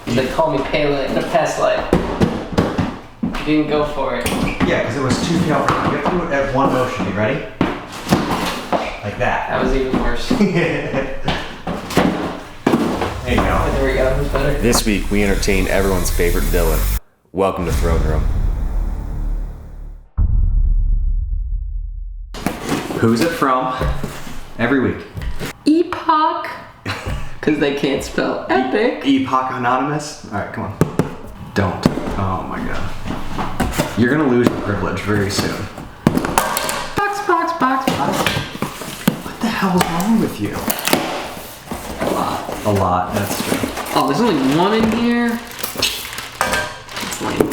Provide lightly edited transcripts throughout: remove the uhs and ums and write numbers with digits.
They call me Pele in a past life. You didn't go for it. Yeah, because it was too powerful. You have to do it at one motion. You ready? Like that. That was even worse. There you go. There we go. It was better. This week, we entertain everyone's favorite villain. Welcome to Throne Room. Who's it from? Every week. Epoch. Because they can't spell epic. Epoch Anonymous? Alright, come on. Don't. Oh my god. You're gonna lose your privilege very soon. Box. What the hell is wrong with you? A lot, that's true. Oh, there's only one in here. It's lame.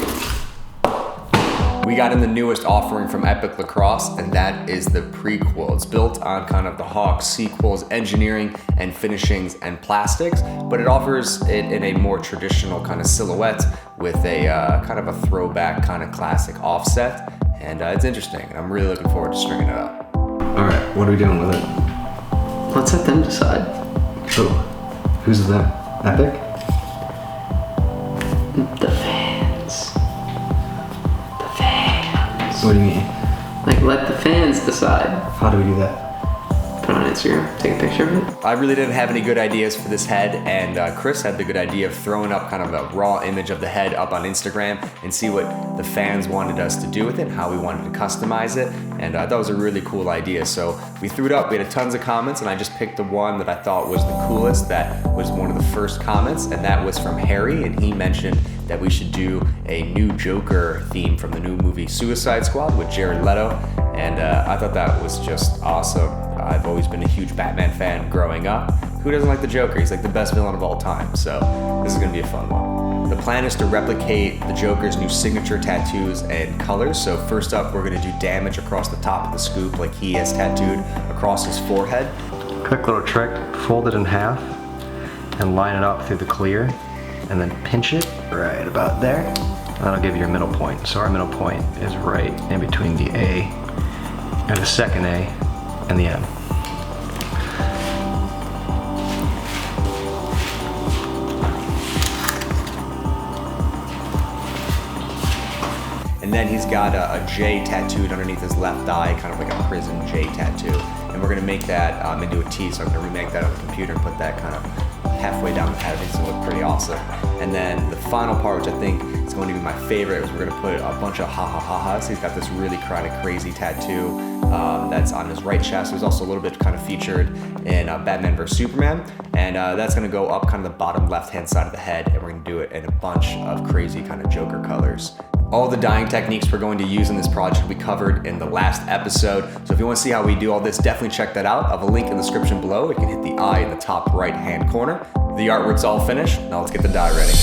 We got in the newest offering from Epoch Lacrosse, and that is the Prequel. It's built on kind of the Hawk sequels, engineering and finishings and plastics, but it offers it in a more traditional kind of silhouette with a kind of a throwback kind of classic offset, and it's interesting, and I'm really looking forward to stringing it up. All right, what are we doing with it? Let's let them decide. Who? Who's them? Epic? The fans. What do you mean? Like, let the fans decide. How do we do that? Put it on Instagram, take a picture of it. I really didn't have any good ideas for this head, and Chris had the good idea of throwing up kind of a raw image of the head up on Instagram and see what the fans wanted us to do with it, how we wanted to customize it, and that was a really cool idea. So we threw it up, we had tons of comments, and I just picked the one that I thought was the coolest, that was one of the first comments, and that was from Harry, and he mentioned that we should do a new Joker theme from the new movie Suicide Squad with Jared Leto, and I thought that was just awesome. I've always been a huge Batman fan growing up. Who doesn't like the Joker? He's like the best villain of all time, so this is gonna be a fun one. The plan is to replicate the Joker's new signature tattoos and colors. So first up, we're gonna do damage across the top of the scoop like he has tattooed across his forehead. Quick little trick, fold it in half and line it up through the clear and then pinch it right about there. That'll give you your middle point. So our middle point is right in between the A and the second A and the M. And then he's got a J tattooed underneath his left eye, kind of like a prison J tattoo. And we're gonna make that into a T, so I'm gonna remake that on the computer and put that kind of halfway down the head. I think it's gonna look pretty awesome. And then the final part, which I think is going to be my favorite, is we're gonna put a bunch of ha-ha-ha-has. He's got this really kind of crazy tattoo that's on his right chest. It was also a little bit kind of featured in Batman vs. Superman. And that's gonna go up kind of the bottom left-hand side of the head, and we're gonna do it in a bunch of crazy kind of Joker colors. All the dyeing techniques we're going to use in this project we covered in the last episode. So if you want to see how we do all this, definitely check that out. I have a link in the description below. You can hit the eye in the top right-hand corner. The artwork's all finished. Now let's get the dye ready.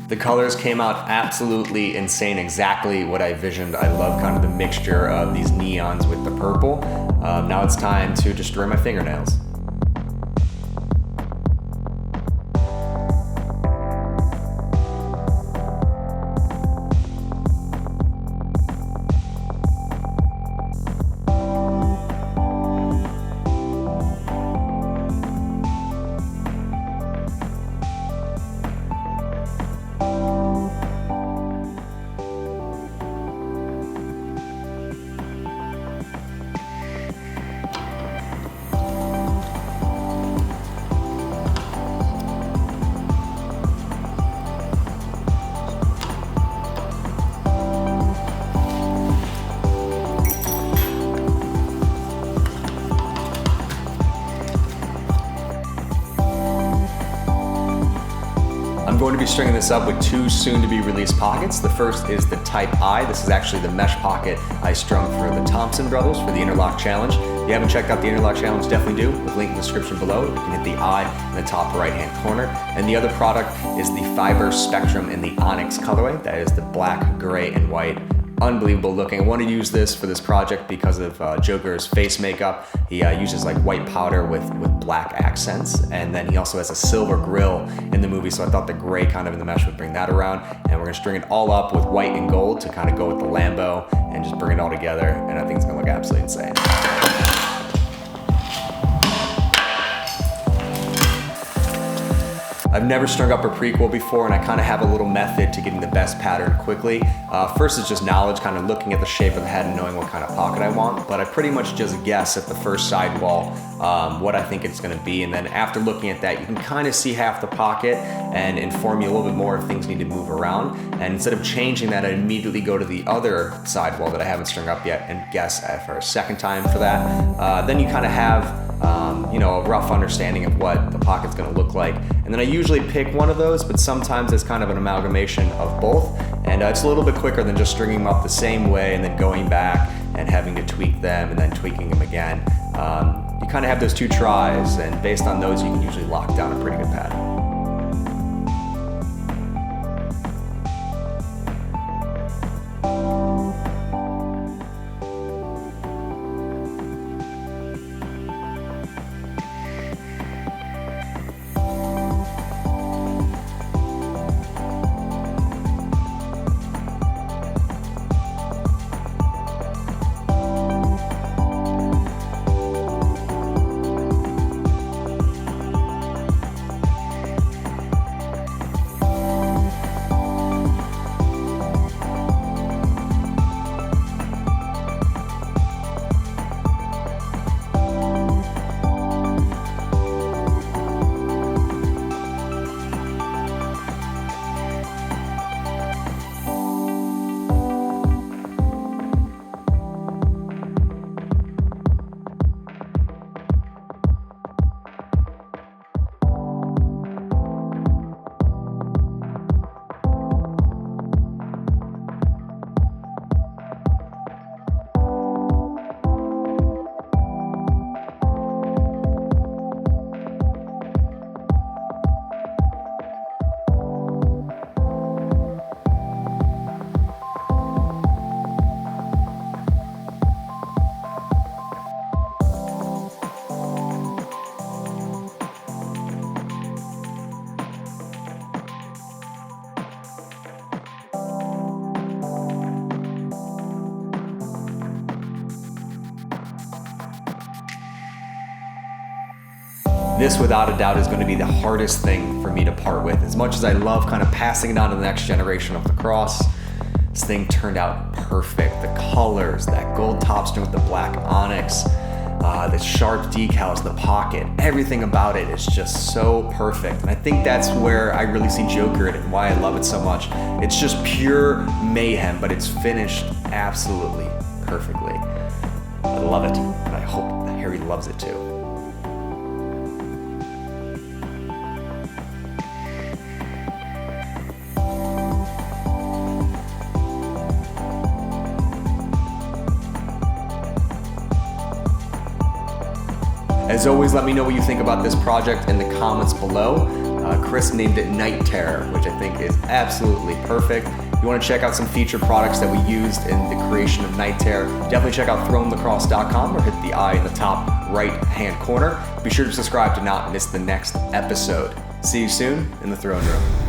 The colors came out absolutely insane, exactly what I visioned. I love kind of the mixture of these neons with the purple. Now it's time to destroy my fingernails. I'm going to be stringing this up with two soon-to-be released pockets. The first is the Type I. This is actually the mesh pocket I strung for the Thompson brothers for the Interlock Challenge. If you haven't checked out the Interlock Challenge, definitely do. With link in the description below. You can hit the I in the top right-hand corner. And the other product is the Fiber Spectrum in the Onyx colorway. That is the black, gray, and white unbelievable looking. I want to use this for this project because of Joker's face makeup. He uses like white powder with black accents, and then he also has a silver grill in the movie, so I thought the gray kind of in the mesh would bring that around. And we're gonna string it all up with white and gold to kind of go with the Lambo and just bring it all together, and I think it's gonna look absolutely insane. I've never strung up a prequel before, and I kind of have a little method to getting the best pattern quickly. First is just knowledge, kind of looking at the shape of the head and knowing what kind of pocket I want, but I pretty much just guess at the first sidewall what I think it's gonna be, and then after looking at that, you can kind of see half the pocket and inform you a little bit more if things need to move around. And instead of changing that, I immediately go to the other sidewall that I haven't strung up yet and guess for a second time for that. Then you kind of have a rough understanding of what the pocket's gonna look like. And then I usually pick one of those, but sometimes it's kind of an amalgamation of both. And it's a little bit quicker than just stringing them up the same way and then going back and having to tweak them and then tweaking them again. You kind of have those two tries, and based on those, you can usually lock down a pretty good pattern. This, without a doubt, is going to be the hardest thing for me to part with. As much as I love kind of passing it on to the next generation of Lacrosse, this thing turned out perfect. The colors, that gold top string with the black onyx, the sharp decals, the pocket, everything about it is just so perfect. And I think that's where I really see Joker in it and why I love it so much. It's just pure mayhem, but it's finished absolutely perfectly. I love it, and I hope Harry loves it too. As always, let me know what you think about this project in the comments below. Chris named it Night Terror, which I think is absolutely perfect. If you want to check out some featured products that we used in the creation of Night Terror, definitely check out thronelacrosse.com or hit the eye in the top right-hand corner. Be sure to subscribe to not miss the next episode. See you soon in the throne room.